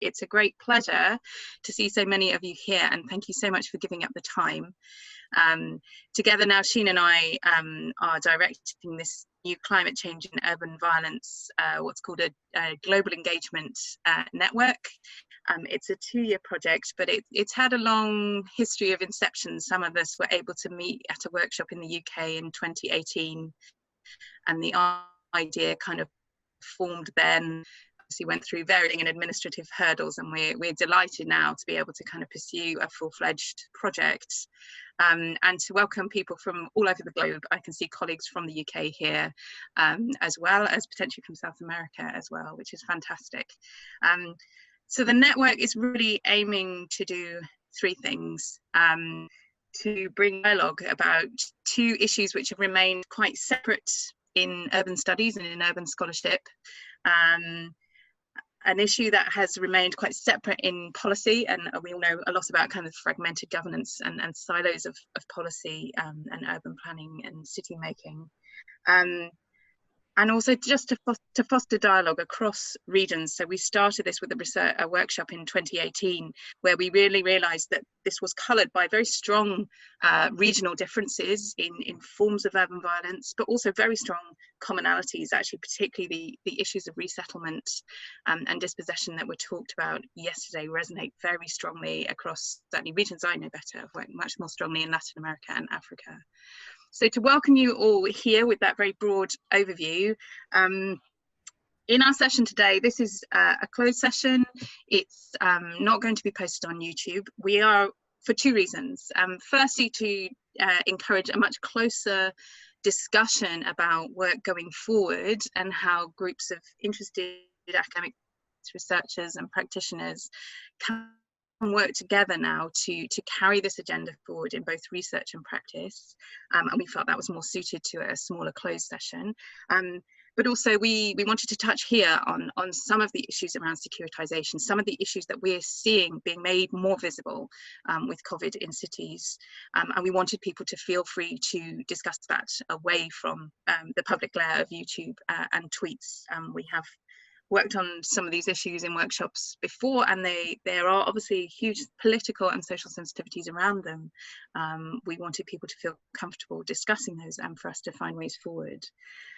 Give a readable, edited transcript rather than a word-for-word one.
it's a great pleasure to see so many of you here, and thank you so much for giving up the time. Together now, Sheen and I are directing this new climate change and urban violence, what's called a global engagement network. It's a 2-year project, but it's had a long history of inception. Some of us were able to meet at a workshop in the UK in 2018, and the idea kind of formed then. Obviously went through varying and administrative hurdles, and we're delighted now to be able to kind of pursue a full-fledged project, and to welcome people from all over the globe. I can see colleagues from the UK here, as well as potentially from South America as well, which is fantastic. So the network is really aiming to do 3 things. To bring dialogue about 2 issues which have remained quite separate in urban studies and in urban scholarship. An issue that has remained quite separate in policy, and we all know a lot about kind of fragmented governance and silos of policy and urban planning and city making. And also just to foster dialogue across regions. So we started this with a workshop in 2018, where we really realised that this was coloured by very strong regional differences in forms of urban violence, but also very strong commonalities, actually, particularly the issues of resettlement and dispossession that were talked about yesterday resonate very strongly across certainly regions I know better, much more strongly in Latin America and Africa. So to welcome you all here with that very broad overview, in our session today, this is a closed session. It's not going to be posted on YouTube. We are, for 2 reasons. Firstly, to encourage a much closer discussion about work going forward and how groups of interested academics, researchers and practitioners can work together now to carry this agenda forward in both research and practice, and we felt that was more suited to a smaller closed session. But also we wanted to touch here on some of the issues around securitization, some of the issues that we're seeing being made more visible with COVID in cities, and we wanted people to feel free to discuss that away from the public glare of YouTube and tweets. We have worked on some of these issues in workshops before, and there are obviously huge political and social sensitivities around them. We wanted people to feel comfortable discussing those and for us to find ways forward.